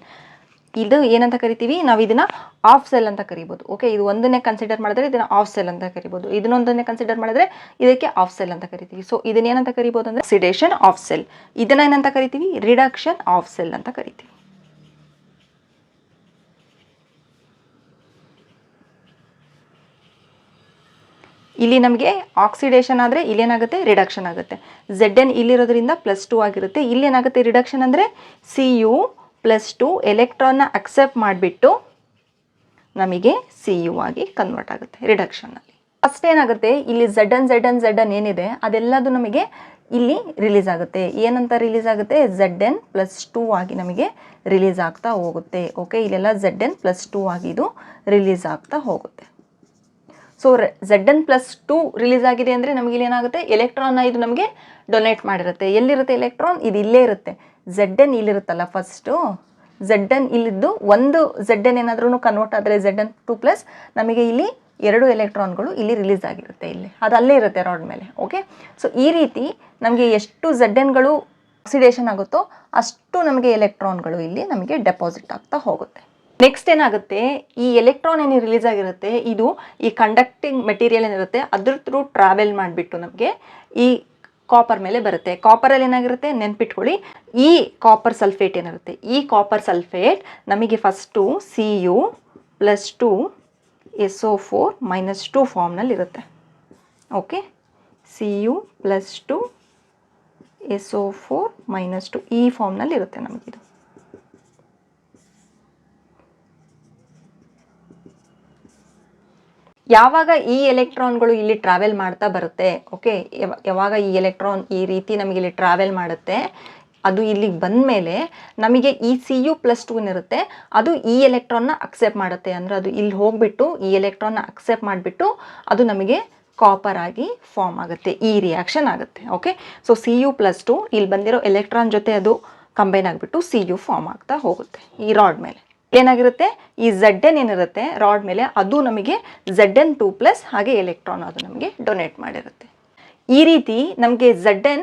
Speaker 1: ಇದು ಏನಂತ ಕರಿತೀವಿ ನಾವು, ಇದನ್ನ ಆಫ್ ಸೆಲ್ ಅಂತ ಕರಿಬೋದು. ಓಕೆ, ಇದು ಒಂದನ್ನೇ ಕನ್ಸಿಡರ್ ಮಾಡಿದ್ರೆ ಇದನ್ನ ಆಫ್ ಸೆಲ್ ಅಂತ ಕರಿಬೋದು, ಇದನ್ನೊಂದನ್ನೇ ಕನ್ಸಿಡರ್ ಮಾಡಿದ್ರೆ ಇದಕ್ಕೆ ಆಫ್ ಸೆಲ್ ಅಂತ ಕರಿತೀವಿ. ಸೊ ಇದನ್ನ ಏನಂತ ಕರಿಬೋದು ಅಂದ್ರೆ ಆಕ್ಸಿಡೇಷನ್ ಆಫ್ ಸೆಲ್, ಇದನ್ನ ಏನಂತ ಕರಿತೀವಿ, ರಿಡಕ್ಷನ್ ಆಫ್ ಸೆಲ್ ಅಂತ ಕರಿತೀವಿ. ಇಲ್ಲಿ ನಮಗೆ ಆಕ್ಸಿಡೇಷನ್ ಆದರೆ ಇಲ್ಲೇನಾಗುತ್ತೆ, ರಿಡಕ್ಷನ್ ಆಗುತ್ತೆ. Zn ಇಲ್ಲಿರೋದ್ರಿಂದ +2 ಆಗಿರುತ್ತೆ, ಇಲ್ಲೇನಾಗುತ್ತೆ ರಿಡಕ್ಷನ್ ಅಂದರೆ Cu+2 ಎಲೆಕ್ಟ್ರಾನ್ನ ಅಕ್ಸೆಪ್ಟ್ ಮಾಡಿಬಿಟ್ಟು ನಮಗೆ Cu ಆಗಿ ಕನ್ವರ್ಟ್ ಆಗುತ್ತೆ ರಿಡಕ್ಷನ್ನಲ್ಲಿ. ಫಸ್ಟ್ ಏನಾಗುತ್ತೆ, ಇಲ್ಲಿ Zn ಏನಿದೆ ಅದೆಲ್ಲದು ನಮಗೆ ಇಲ್ಲಿ ರಿಲೀಸ್ ಆಗುತ್ತೆ. ಏನಂತ ರಿಲೀಸ್ ಆಗುತ್ತೆ, Zn+2 ಆಗಿ ನಮಗೆ ರಿಲೀಸ್ ಆಗ್ತಾ ಹೋಗುತ್ತೆ. ಓಕೆ, ಇಲ್ಲೆಲ್ಲ Zn+2 ಆಗಿ ಇದು ರಿಲೀಸ್ ಆಗ್ತಾ ಹೋಗುತ್ತೆ. ಸೊ Zn+2 ರಿಲೀಸ್ ಆಗಿದೆ ಅಂದರೆ ನಮಗೆ ಇಲ್ಲಿ ಏನಾಗುತ್ತೆ, ಎಲೆಕ್ಟ್ರಾನ್ನ ಇದು ನಮಗೆ ಡೊನೇಟ್ ಮಾಡಿರುತ್ತೆ. ಎಲ್ಲಿರುತ್ತೆ ಎಲೆಕ್ಟ್ರಾನ್, ಇದು ಇಲ್ಲೇ ಇರುತ್ತೆ. Zn ಇಲ್ಲಿರುತ್ತಲ್ಲ ಫಸ್ಟು, Zn ಇಲ್ಲಿದ್ದು ಒಂದು Zn ಏನಾದ್ರೂ ಕನ್ವರ್ಟ್ ಆದರೆ Zn2+, ನಮಗೆ ಇಲ್ಲಿ 2 ಎಲೆಕ್ಟ್ರಾನ್ಗಳು ಇಲ್ಲಿ ರಿಲೀಸ್ ಆಗಿರುತ್ತೆ, ಇಲ್ಲಿ ಅದು ಅಲ್ಲೇ ಇರುತ್ತೆ ರಾಡ್ ಮೇಲೆ. ಓಕೆ, ಸೊ ಈ ರೀತಿ ನಮಗೆ ಎಷ್ಟು Znಗಳು ಆಕ್ಸಿಡೇಷನ್ ಆಗುತ್ತೋ ಅಷ್ಟು ನಮಗೆ ಎಲೆಕ್ಟ್ರಾನ್ಗಳು ಇಲ್ಲಿ ನಮಗೆ ಡೆಪಾಸಿಟ್ ಆಗ್ತಾ ಹೋಗುತ್ತೆ. ನೆಕ್ಸ್ಟ್ ಏನಾಗುತ್ತೆ, ಈ ಎಲೆಕ್ಟ್ರಾನ್ ಏನು ರಿಲೀಸ್ ಆಗಿರುತ್ತೆ ಇದು ಈ ಕಂಡಕ್ಟಿಂಗ್ ಮೆಟೀರಿಯಲ್ ಏನಿರುತ್ತೆ ಅದ್ರ ಥ್ರೂ ಟ್ರಾವೆಲ್ ಮಾಡಿಬಿಟ್ಟು ನಮಗೆ ಈ ಕಾಪರ್ ಮೇಲೆ ಬರುತ್ತೆ. ಕಾಪರಲ್ಲಿ ಏನಾಗಿರುತ್ತೆ ನೆನ್ಪಿಟ್ಕೊಳ್ಳಿ, ಈ ಕಾಪರ್ ಸಲ್ಫೇಟ್ ಏನಿರುತ್ತೆ, ಈ ಕಾಪರ್ ಸಲ್ಫೇಟ್ ನಮಗೆ ಫಸ್ಟು Cu+2 SO4-2 ಫಾರ್ಮ್ನಲ್ಲಿರುತ್ತೆ. ಓಕೆ, Cu+2 SO4-2 ಈ ಫಾರ್ಮ್ನಲ್ಲಿ ಇರುತ್ತೆ ನಮಗಿದು. ಯಾವಾಗ ಈ ಎಲೆಕ್ಟ್ರಾನ್ಗಳು ಇಲ್ಲಿ ಟ್ರಾವೆಲ್ ಮಾಡ್ತಾ ಬರುತ್ತೆ, ಓಕೆ, ಯಾವಾಗ ಈ ಎಲೆಕ್ಟ್ರಾನ್ ಈ ರೀತಿ ನಮಗೆ ಇಲ್ಲಿ ಟ್ರಾವೆಲ್ ಮಾಡುತ್ತೆ, ಅದು ಇಲ್ಲಿಗೆ ಬಂದ ಮೇಲೆ ನಮಗೆ ಈ Cu+2 ಏನಿರುತ್ತೆ ಅದು ಈ ಎಲೆಕ್ಟ್ರಾನ್ನ ಅಕ್ಸೆಪ್ಟ್ ಮಾಡುತ್ತೆ. ಅಂದರೆ ಅದು ಇಲ್ಲಿ ಹೋಗ್ಬಿಟ್ಟು ಈ ಎಲೆಕ್ಟ್ರಾನ್ನ ಅಕ್ಸೆಪ್ಟ್ ಮಾಡಿಬಿಟ್ಟು ಅದು ನಮಗೆ ಕಾಪರ್ ಆಗಿ ಫಾರ್ಮ್ ಆಗುತ್ತೆ, ಈ ರಿಯಾಕ್ಷನ್ ಆಗುತ್ತೆ. ಓಕೆ, ಸೊ Cu+2 ಇಲ್ಲಿ ಬಂದಿರೋ ಎಲೆಕ್ಟ್ರಾನ್ ಜೊತೆ ಅದು ಕಂಬೈನ್ ಆಗಿಬಿಟ್ಟು Cu ಫಾರ್ಮ್ ಆಗ್ತಾ ಹೋಗುತ್ತೆ ಈ ರಾಡ್ ಮೇಲೆ. ಏನಾಗಿರುತ್ತೆ, ಈ Zn ಏನಿರುತ್ತೆ ರಾಡ್ ಮೇಲೆ ಅದು ನಮಗೆ Zn2+ ಹಾಗೆ ಎಲೆಕ್ಟ್ರಾನ್ ಅದು ನಮಗೆ ಡೊನೇಟ್ ಮಾಡಿರುತ್ತೆ. ಈ ರೀತಿ ನಮಗೆ Zn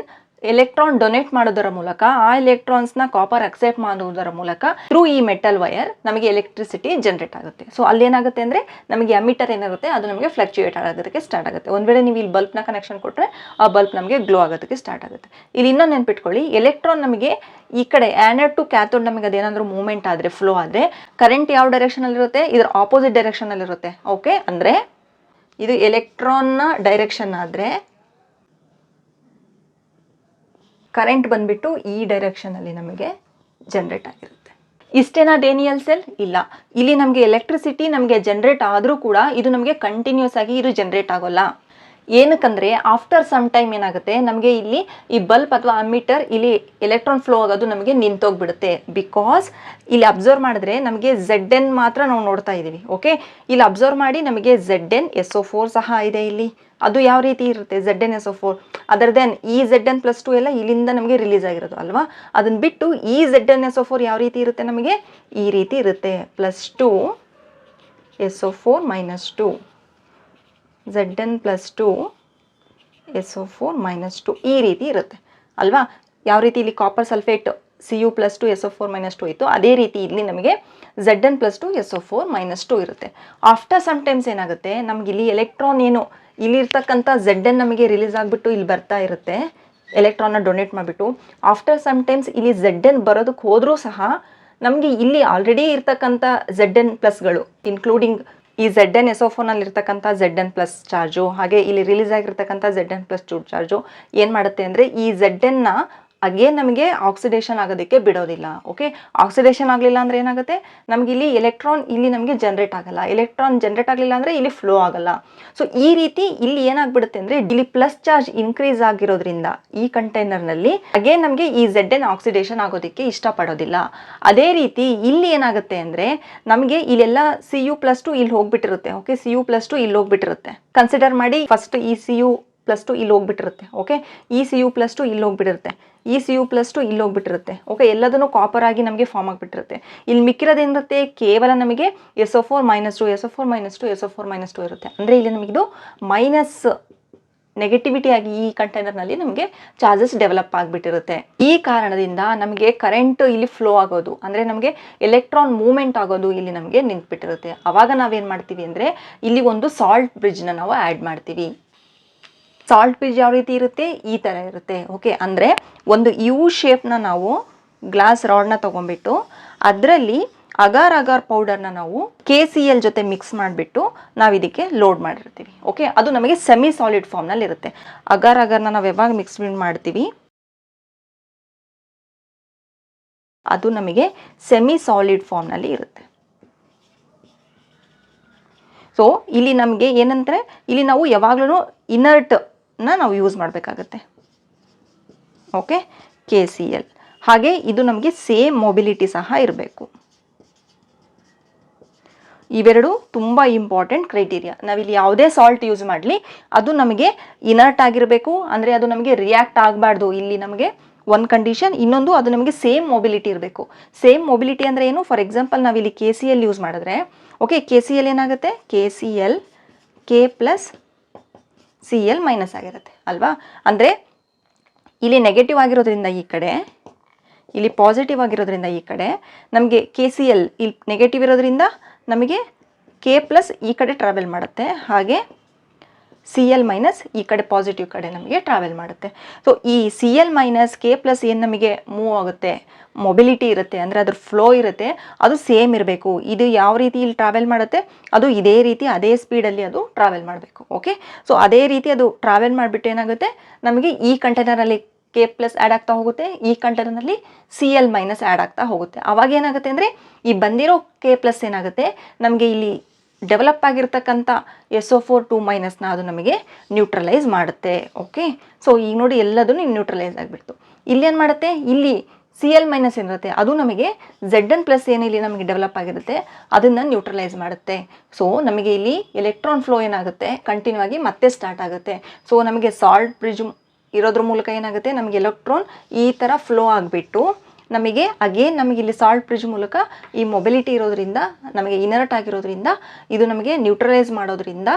Speaker 1: ಎಲೆಕ್ಟ್ರಾನ್ ಡೊನೇಟ್ ಮಾಡೋದರ ಮೂಲಕ ಆ ಎಲೆಕ್ಟ್ರಾನ್ಸ್ನ ಕಾಪರ್ ಅಕ್ಸೆಪ್ಟ್ ಮಾಡೋದರ ಮೂಲಕ ಥ್ರೂ ಈ ಮೆಟಲ್ ವೈರ್ ನಮಗೆ ಎಲೆಕ್ಟ್ರಿಸಿಟಿ ಜನರೇಟ್ ಆಗುತ್ತೆ. ಸೊ ಅಲ್ಲೇನಾಗುತ್ತೆ ಅಂದರೆ ನಮಗೆ ಅಮಿಟರ್ ಏನಿರುತ್ತೆ ಅದು ನಮಗೆ ಫ್ಲಕ್ಚುಯೇಟ್ ಆಗೋದಕ್ಕೆ ಸ್ಟಾರ್ಟ್ ಆಗುತ್ತೆ. ಒಂದು ವೇಳೆ ನೀವು ಇಲ್ಲಿ ಬಲ್ಬ್ನ ಕನೆಕ್ಷನ್ ಕೊಟ್ಟರೆ ಆ ಬಲ್ಬ್ ನಮಗೆ ಗ್ಲೋ ಆಗೋದಕ್ಕೆ ಸ್ಟಾರ್ಟ್ ಆಗುತ್ತೆ. ಇಲ್ಲಿ ಇನ್ನೊಂದು ನೆನ್ಪಿಟ್ಕೊಳ್ಳಿ, ಎಲೆಕ್ಟ್ರಾನ್ ನಮಗೆ ಈ ಕಡೆ ಆ್ಯನಡ್ ಟು ಕ್ಯಾಥೋಡ್ ನಮಗೆ ಅದೇನಾದರೂ ಮೂವ್ಮೆಂಟ್ ಆದರೆ, ಫ್ಲೋ ಆದರೆ ಕರೆಂಟ್ ಯಾವ ಡೈರೆಕ್ಷನಲ್ಲಿರುತ್ತೆ, ಇದರ ಆಪೋಸಿಟ್ ಡೈರೆಕ್ಷನಲ್ಲಿರುತ್ತೆ. ಓಕೆ, ಅಂದರೆ ಇದು ಎಲೆಕ್ಟ್ರಾನ್ನ ಡೈರೆಕ್ಷನ್ ಆದರೆ ಕರೆಂಟ್ ಬಂದ್ಬಿಟ್ಟು ಈ ಡೈರೆಕ್ಷನಲ್ಲಿ ನಮಗೆ ಜನರೇಟ್ ಆಗಿರುತ್ತೆ. ಇಷ್ಟೇನಾ ಡೇನಿಯಲ್ ಸೆಲ್? ಇಲ್ಲ. ಇಲ್ಲಿ ನಮಗೆ ಎಲೆಕ್ಟ್ರಿಸಿಟಿ ನಮಗೆ ಜನರೇಟ್ ಆದರೂ ಕೂಡ ಇದು ನಮಗೆ ಕಂಟಿನ್ಯೂಸ್ ಆಗಿ ಇದು ಜನರೇಟ್ ಆಗೋಲ್ಲ. ಏನಕ್ಕಂದರೆ ಆಫ್ಟರ್ ಸಮ್ ಟೈಮ್ ಏನಾಗುತ್ತೆ, ನಮಗೆ ಇಲ್ಲಿ ಈ ಬಲ್ಬ್ ಅಥವಾ ಅಮ್ಮೀಟರ್ ಇಲ್ಲಿ ಎಲೆಕ್ಟ್ರಾನ್ ಫ್ಲೋ ಆಗೋದು ನಮಗೆ ನಿಂತೋಗ್ಬಿಡುತ್ತೆ. ಬಿಕಾಸ್ ಇಲ್ಲಿ ಅಬ್ಸರ್ವ್ ಮಾಡಿದ್ರೆ ನಮಗೆ ZN ಮಾತ್ರ ನಾವು ನೋಡ್ತಾ ಇದ್ದೀವಿ. ಓಕೆ, ಇಲ್ಲಿ ಅಬ್ಸರ್ವ್ ಮಾಡಿ ನಮಗೆ ZN SO4 ಸಹ ಇದೆ ಇಲ್ಲಿ. ಅದು ಯಾವ ರೀತಿ ಇರುತ್ತೆ ZN SO4 ಅದರ್ ದೆನ್ ಈ ZN+2 ಎಲ್ಲ ಇಲ್ಲಿಂದ ನಮಗೆ ರಿಲೀಸ್ ಆಗಿರೋದು ಅಲ್ವಾ. ಅದನ್ನು ಬಿಟ್ಟು ಈ ZN SO4 ಯಾವ ರೀತಿ ಇರುತ್ತೆ, ನಮಗೆ ಈ ರೀತಿ ಇರುತ್ತೆ, +2 SO4 -2 ZN+2 SO4 -2 ಈ ರೀತಿ ಇರುತ್ತೆ ಅಲ್ವಾ. ಯಾವ ರೀತಿ ಇಲ್ಲಿ ಕಾಪರ್ ಸಲ್ಫೇಟ್ Cu+2 SO4 -2 ಇತ್ತು, ಅದೇ ರೀತಿ ಇಲ್ಲಿ ನಮಗೆ ZN+2 SO4 -2 ಇರುತ್ತೆ. ಆಫ್ಟರ್ ಸಮ್ ಟೈಮ್ಸ್ ಏನಾಗುತ್ತೆ, ನಮ್ಗೆ ಇಲ್ಲಿ ಎಲೆಕ್ಟ್ರಾನ್ ಏನು ಇಲ್ಲಿರ್ತಕ್ಕಂಥ ZN ನಮಗೆ ರಿಲೀಸ್ ಆಗಿಬಿಟ್ಟು ಇಲ್ಲಿ ಬರ್ತಾ ಇರುತ್ತೆ, ಎಲೆಕ್ಟ್ರಾನ್ನ ಡೊನೇಟ್ ಮಾಡಿಬಿಟ್ಟು. ಆಫ್ಟರ್ ಸಮ್ ಟೈಮ್ಸ್ ಇಲ್ಲಿ ZN ಬರೋದಕ್ಕೆ ಹೋದರೂ ಸಹ ನಮಗೆ ಇಲ್ಲಿ ಆಲ್ರೆಡಿ ಇರ್ತಕ್ಕಂಥ ZN+ಗಳು ಇನ್ಕ್ಲೂಡಿಂಗ್ ಈ ZN SO4 ನಲ್ಲಿ ಇರ್ತಕ್ಕಂಥ ZN+ ಚಾರ್ಜು, ಹಾಗೆ ಇಲ್ಲಿ ರಿಲೀಸ್ ಆಗಿರ್ತಕ್ಕಂಥ ZN+2 ಚಾರ್ಜು ಏನು ಮಾಡುತ್ತೆ ಅಂದರೆ ಈ ZN ಅಗೇನ್ ನಮಗೆ ಆಕ್ಸಿಡೇಷನ್ ಆಗೋದಕ್ಕೆ ಬಿಡೋದಿಲ್ಲ. ಓಕೆ, ಆಕ್ಸಿಡೇಷನ್ ಆಗಲಿಲ್ಲ ಅಂದರೆ ಏನಾಗುತ್ತೆ, ನಮಗೆ ಇಲ್ಲಿ ಎಲೆಕ್ಟ್ರಾನ್ ಇಲ್ಲಿ ನಮಗೆ ಜನರೇಟ್ ಆಗಲ್ಲ. ಎಲೆಕ್ಟ್ರಾನ್ ಜನರೇಟ್ ಆಗಲಿಲ್ಲ ಅಂದರೆ ಇಲ್ಲಿ ಫ್ಲೋ ಆಗಲ್ಲ. ಸೊ ಈ ರೀತಿ ಇಲ್ಲಿ ಏನಾಗ್ಬಿಡುತ್ತೆ ಅಂದರೆ ಇಲ್ಲಿ ಪ್ಲಸ್ ಚಾರ್ಜ್ ಇನ್ಕ್ರೀಸ್ ಆಗಿರೋದ್ರಿಂದ ಈ ಕಂಟೈನರ್ನಲ್ಲಿ ಅಗೇನ್ ನಮಗೆ ಈ ZN ಆಕ್ಸಿಡೇಷನ್ ಆಗೋದಕ್ಕೆ ಇಷ್ಟಪಡೋದಿಲ್ಲ. ಅದೇ ರೀತಿ ಇಲ್ಲಿ ಏನಾಗುತ್ತೆ ಅಂದರೆ ನಮಗೆ ಇಲ್ಲೆಲ್ಲ Cu+2 ಇಲ್ಲಿ ಹೋಗ್ಬಿಟ್ಟಿರುತ್ತೆ. ಓಕೆ, Cu+2 ಇಲ್ಲಿ ಹೋಗ್ಬಿಟ್ಟಿರುತ್ತೆ. ಕನ್ಸಿಡರ್ ಮಾಡಿ ಫಸ್ಟ್ ಈ Cu+2 ಇಲ್ಲಿ ಹೋಗ್ಬಿಟ್ಟಿರುತ್ತೆ. ಓಕೆ, ಈ Cu+2 ಇಲ್ಲಿ ಹೋಗ್ಬಿಟ್ಟಿರುತ್ತೆ, ಈ Cu+2 ಇಲ್ಲಿ ಹೋಗ್ಬಿಟ್ಟಿರುತ್ತೆ. ಓಕೆ, ಎಲ್ಲದನ್ನು ಕಾಪರ್ ಆಗಿ ನಮಗೆ ಫಾರ್ಮ್ ಆಗಿಬಿಟ್ಟಿರುತ್ತೆ. ಇಲ್ಲಿ ಮಿಕ್ಕಿರೋದೇನಿರುತ್ತೆ, ಕೇವಲ ನಮಗೆ SO4 -2 SO4 -2 SO4 -2 ಇರುತ್ತೆ. ಅಂದರೆ ಇಲ್ಲಿ ನಮಗಿದು ಮೈನಸ್ ನೆಗೆಟಿವಿಟಿ ಆಗಿ ಈ ಕಂಟೈನರ್ನಲ್ಲಿ ನಮಗೆ ಚಾರ್ಜಸ್ ಡೆವಲಪ್ ಆಗಿಬಿಟ್ಟಿರುತ್ತೆ. ಈ ಕಾರಣದಿಂದ ನಮಗೆ ಕರೆಂಟ್ ಇಲ್ಲಿ ಫ್ಲೋ ಆಗೋದು ಅಂದರೆ ನಮಗೆ ಎಲೆಕ್ಟ್ರಾನ್ ಮೂವ್ಮೆಂಟ್ ಆಗೋದು ಇಲ್ಲಿ ನಮಗೆ ನಿಂತ್ಬಿಟ್ಟಿರುತ್ತೆ. ಆವಾಗ ನಾವೇನು ಮಾಡ್ತೀವಿ ಅಂದರೆ ಇಲ್ಲಿ ಒಂದು ಸಾಲ್ಟ್ ಬ್ರಿಡ್ಜ್ನ ನಾವು ಆ್ಯಡ್ ಮಾಡ್ತೀವಿ. ಸಾಲ್ಟ್ ಬ್ರಿಡ್ಜ್ ಯಾವ ರೀತಿ ಇರುತ್ತೆ, ಈ ಥರ ಇರುತ್ತೆ. ಓಕೆ, ಅಂದರೆ ಒಂದು ಯು ಶೇಪ್ನ ನಾವು ಗ್ಲಾಸ್ ರಾಡ್ನ ತೊಗೊಂಡ್ಬಿಟ್ಟು ಅದರಲ್ಲಿ ಅಗಾರ್ ಅಗಾರ್ ಪೌಡರ್ನ ನಾವು KCl ಜೊತೆ ಮಿಕ್ಸ್ ಮಾಡಿಬಿಟ್ಟು ನಾವು ಇದಕ್ಕೆ ಲೋಡ್ ಮಾಡಿರ್ತೀವಿ. ಓಕೆ, ಅದು ನಮಗೆ ಸೆಮಿ ಸಾಲಿಡ್ ಫಾರ್ಮ್ನಲ್ಲಿ ಇರುತ್ತೆ. ಅಗಾರ್ ಅಗಾರ್ನ ನಾವು ಯಾವಾಗ ಮಿಕ್ಸ್ ಮಾಡ್ತೀವಿ ಅದು ನಮಗೆ ಸೆಮಿ ಸಾಲಿಡ್ ಫಾರ್ಮ್ನಲ್ಲಿ ಇರುತ್ತೆ. ಸೊ ಇಲ್ಲಿ ನಮಗೆ ಏನಂದರೆ ಇಲ್ಲಿ ನಾವು ಯಾವಾಗಲೂ ಇನರ್ಟ್ನ ನಾವು ಯೂಸ್ ಮಾಡಬೇಕಾಗತ್ತೆ. Okay, KCl. ಹಾಗೆ ಇದು ನಮಗೆ ಸೇಮ್ ಮೊಬಿಲಿಟಿ ಸಹ ಇರಬೇಕು. ಇವೆರಡು ತುಂಬ ಇಂಪಾರ್ಟೆಂಟ್ ಕ್ರೈಟೀರಿಯಾ. ನಾವಿಲ್ಲಿ ಯಾವುದೇ ಸಾಲ್ಟ್ ಯೂಸ್ ಮಾಡಲಿ ಅದು ನಮಗೆ ಇನರ್ಟ್ ಆಗಿರಬೇಕು, ಅಂದರೆ ಅದು ನಮಗೆ ರಿಯಾಕ್ಟ್ ಆಗಬಾರ್ದು. ಇಲ್ಲಿ ನಮಗೆ ಒಂದು ಕಂಡೀಷನ್, ಇನ್ನೊಂದು ಅದು ನಮಗೆ ಸೇಮ್ ಮೊಬಿಲಿಟಿ ಇರಬೇಕು. ಸೇಮ್ ಮೊಬಿಲಿಟಿ ಅಂದರೆ ಏನು, ಫಾರ್ ಎಕ್ಸಾಂಪಲ್ ನಾವಿಲ್ಲಿ KCl ಯೂಸ್ ಮಾಡಿದ್ರೆ ಓಕೆ, KCl ಏನಾಗುತ್ತೆ, KCl K+Cl ಮೈನಸ್ ಆಗಿರುತ್ತೆ ಅಲ್ವಾ. ಅಂದರೆ ಇಲ್ಲಿ ನೆಗೆಟಿವ್ ಆಗಿರೋದ್ರಿಂದ ಈ ಕಡೆ, ಇಲ್ಲಿ ಪಾಸಿಟಿವ್ ಆಗಿರೋದ್ರಿಂದ ಈ ಕಡೆ ನಮಗೆ KCl ಇಲ್ಲಿ ನೆಗೆಟಿವ್ ಇರೋದ್ರಿಂದ ನಮಗೆ K+ ಈ ಕಡೆ ಟ್ರಾವೆಲ್ ಮಾಡುತ್ತೆ, ಹಾಗೆ Cl- ಈ ಕಡೆ ಪಾಸಿಟಿವ್ ಕಡೆ ನಮಗೆ ಟ್ರಾವೆಲ್ ಮಾಡುತ್ತೆ. ಸೊ ಈ Cl- K+ ಏನು ನಮಗೆ ಮೂವ್ ಆಗುತ್ತೆ, ಮೊಬಿಲಿಟಿ ಇರುತ್ತೆ, ಅಂದರೆ ಅದ್ರ ಫ್ಲೋ ಇರುತ್ತೆ, ಅದು ಸೇಮ್ ಇರಬೇಕು. ಇದು ಯಾವ ರೀತಿ ಇಲ್ಲಿ ಟ್ರಾವೆಲ್ ಮಾಡುತ್ತೆ ಅದು ಇದೇ ರೀತಿ ಅದೇ ಸ್ಪೀಡಲ್ಲಿ ಅದು ಟ್ರಾವೆಲ್ ಮಾಡಬೇಕು. ಓಕೆ, ಸೊ ಅದೇ ರೀತಿ ಅದು ಟ್ರಾವೆಲ್ ಮಾಡಿಬಿಟ್ಟು ಏನಾಗುತ್ತೆ, ನಮಗೆ ಈ ಕಂಟೈನರಲ್ಲಿ K+ ಆ್ಯಡ್ ಆಗ್ತಾ ಹೋಗುತ್ತೆ, ಈ ಕಂಟೈನರ್ನಲ್ಲಿ Cl- ಆ್ಯಡ್ ಆಗ್ತಾ ಹೋಗುತ್ತೆ. ಅವಾಗ ಏನಾಗುತ್ತೆ ಅಂದರೆ ಈ ಬಂದಿರೋ K+ ಏನಾಗುತ್ತೆ, ನಮಗೆ ಇಲ್ಲಿ ಡೆವಲಪ್ ಆಗಿರ್ತಕ್ಕಂಥ SO4 2- ಅದು ನಮಗೆ ನ್ಯೂಟ್ರಲೈಸ್ ಮಾಡುತ್ತೆ. ಓಕೆ, ಸೊ ಈಗ ನೋಡಿ ಎಲ್ಲದನ್ನು ನ್ಯೂಟ್ರಲೈಸ್ ಆಗಿಬಿಡ್ತು. ಇಲ್ಲೇನು ಮಾಡುತ್ತೆ, ಇಲ್ಲಿ Cl- ಏನಿರುತ್ತೆ ಅದು ನಮಗೆ Zn+ ಏನು ಇಲ್ಲಿ ನಮಗೆ ಡೆವಲಪ್ ಆಗಿರುತ್ತೆ ಅದನ್ನು ನ್ಯೂಟ್ರಲೈಸ್ ಮಾಡುತ್ತೆ. ಸೊ ನಮಗೆ ಇಲ್ಲಿ ಎಲೆಕ್ಟ್ರಾನ್ ಫ್ಲೋ ಏನಾಗುತ್ತೆ, ಕಂಟಿನ್ಯೂ ಆಗಿ ಮತ್ತೆ ಸ್ಟಾರ್ಟ್ ಆಗುತ್ತೆ. ಸೊ ನಮಗೆ ಸಾಲ್ಟ್ ಬ್ರಿಡ್ಜ್ ಇರೋದ್ರ ಮೂಲಕ ಏನಾಗುತ್ತೆ, ನಮಗೆ ಎಲೆಕ್ಟ್ರಾನ್ ಈ ಥರ ಫ್ಲೋ ಆಗಿಬಿಟ್ಟು ನಮಗೆ ಅಗೇನ್ ನಮಗೆ ಇಲ್ಲಿ ಸಾಲ್ಟ್ ಬ್ರಿಡ್ಜ್ ಮೂಲಕ ಈ ಮೊಬಿಲಿಟಿ ಇರೋದ್ರಿಂದ, ನಮಗೆ ಇನರ್ಟ್ ಆಗಿರೋದ್ರಿಂದ, ಇದು ನಮಗೆ ನ್ಯೂಟ್ರಲೈಸ್ ಮಾಡೋದ್ರಿಂದ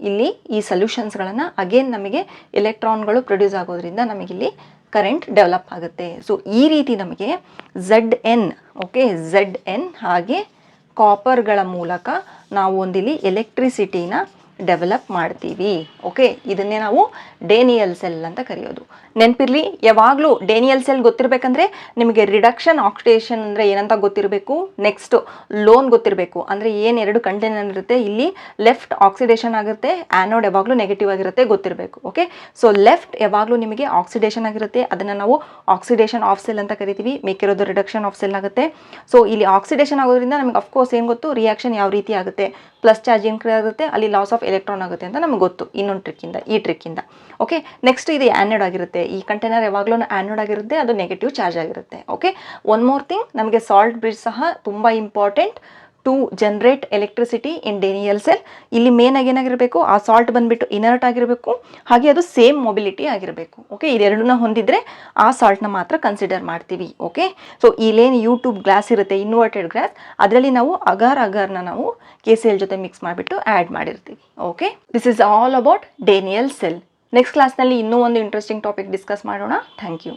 Speaker 1: ಇಲ್ಲಿ ಈ ಸೊಲ್ಯೂಷನ್ಸ್ಗಳನ್ನು ಅಗೇನ್ ನಮಗೆ ಎಲೆಕ್ಟ್ರಾನ್ಗಳು ಪ್ರೊಡ್ಯೂಸ್ ಆಗೋದ್ರಿಂದ ನಮಗಿಲ್ಲಿ ಕರೆಂಟ್ ಡೆವಲಪ್ ಆಗುತ್ತೆ. ಸೊ ಈ ರೀತಿ ನಮಗೆ Zn, ಓಕೆ, Zn ಹಾಗೆ ಕಾಪರ್ಗಳ ಮೂಲಕ ನಾವು ಒಂದಿಲ್ಲಿ ಎಲೆಕ್ಟ್ರಿಸಿಟಿನ ಡೆವಲಪ್ ಮಾಡ್ತೀವಿ. ಓಕೆ, ಇದನ್ನೇ ನಾವು ಡೇನಿಯಲ್ ಸೆಲ್ ಅಂತ ಕರೆಯೋದು. ನೆನಪಿರ್ಲಿ, ಯಾವಾಗಲೂ ಡೇನಿಯಲ್ ಸೆಲ್ ಗೊತ್ತಿರಬೇಕಂದ್ರೆ ನಿಮಗೆ ರಿಡಕ್ಷನ್ ಆಕ್ಸಿಡೇಷನ್ ಅಂದರೆ ಏನಂತ ಗೊತ್ತಿರಬೇಕು, ನೆಕ್ಸ್ಟ್ ಲೋನ್ ಗೊತ್ತಿರಬೇಕು. ಅಂದರೆ ಏನು ಎರಡು ಕಂಟೈನರ್ ಇರುತ್ತೆ, ಇಲ್ಲಿ ಲೆಫ್ಟ್ ಆಕ್ಸಿಡೇಷನ್ ಆಗುತ್ತೆ, ಆ್ಯನೋಡ್ ಯಾವಾಗಲೂ ನೆಗೆಟಿವ್ ಆಗಿರುತ್ತೆ ಗೊತ್ತಿರಬೇಕು. ಓಕೆ, ಸೊ ಲೆಫ್ಟ್ ಯಾವಾಗಲೂ ನಿಮಗೆ ಆಕ್ಸಿಡೇಷನ್ ಆಗಿರುತ್ತೆ, ಅದನ್ನು ನಾವು ಆಕ್ಸಿಡೇಷನ್ ಆಫ್ ಸೆಲ್ ಅಂತ ಕರಿತೀವಿ. ಮೇಕಿರೋದು ರಿಡಕ್ಷನ್ ಆಫ್ ಸೆಲ್ ಆಗುತ್ತೆ. ಸೊ ಇಲ್ಲಿ ಆಕ್ಸಿಡೇಷನ್ ಆಗೋದ್ರಿಂದ ನಮಗೆ ಅಫ್ಕೋರ್ಸ್ ಏನು ಗೊತ್ತು, ರಿಯಾಕ್ಷನ್ ಯಾವ ರೀತಿ ಆಗುತ್ತೆ, ಪ್ಲಸ್ ಚಾರ್ಜ್ ಇನ್ಕ್ರೀಸ್ ಆಗುತ್ತೆ, ಅಲ್ಲಿ ಲಾಸ್ ಆಫ್ ಎಲೆಕ್ಟ್ರಾನ್ ಆಗುತ್ತೆ ಅಂತ ನಮಗೆ ಗೊತ್ತು ಇನ್ನೊಂದು ಟ್ರಿಕ್ಕಿಂದ, ಈ ಟ್ರಿಕ್ಕಿಂದ. ಓಕೆ, ನೆಕ್ಸ್ಟ್ ಇದು ಆ್ಯನೋಡ್ ಆಗಿರುತ್ತೆ. ಈ ಕಂಟೈನರ್ ಯಾವಾಗಲೂ ಆ್ಯನೋಡ್ ಆಗಿರುತ್ತೆ, ಅದು ನೆಗೆಟಿವ್ ಚಾರ್ಜ್ ಆಗಿರುತ್ತೆ. ಓಕೆ, ಒನ್ ಮೋರ್ ಥಿಂಗ್, ನಮಗೆ ಸಾಲ್ಟ್ ಬ್ರಿಡ್ಜ್ ಸಹ ತುಂಬ important to generate electricity in Daniell cell. ಇಲ್ಲಿ ಮೇನ್ ಆಗಿ ಏನಾಗಿರಬೇಕು, ಆ ಸಾಲ್ಟ್ ಬಂದುಬಿಟ್ಟು ಇನರ್ಟ್ ಆಗಿರಬೇಕು, ಹಾಗೆ ಅದು ಸೇಮ್ ಮೊಬಿಲಿಟಿ ಆಗಿರಬೇಕು. ಓಕೆ, ಇದೆರಡನ್ನ ಹೊಂದಿದ್ರೆ ಆ ಸಾಲ್ಟ್ನ ಮಾತ್ರ ಕನ್ಸಿಡರ್ ಮಾಡ್ತೀವಿ. ಓಕೆ, ಸೊ ಇಲ್ಲೇನು ಯೂಟ್ಯೂಬ್ ಗ್ಲಾಸ್ ಇರುತ್ತೆ, ಇನ್ವರ್ಟೆಡ್ ಗ್ಲಾಸ್, ಅದರಲ್ಲಿ ನಾವು ಅಗಾರ್ನ ನಾವು KCl ಜೊತೆ ಮಿಕ್ಸ್ ಮಾಡಿಬಿಟ್ಟು ಆ್ಯಡ್ ಮಾಡಿರ್ತೀವಿ. Okay, this is all about Daniell cell. Next ಕ್ಲಾಸ್ನಲ್ಲಿ ಇನ್ನೂ ಒಂದು ಇಂಟ್ರೆಸ್ಟಿಂಗ್ ಟಾಪಿಕ್ ಡಿಸ್ಕಸ್ ಮಾಡೋಣ. Thank you.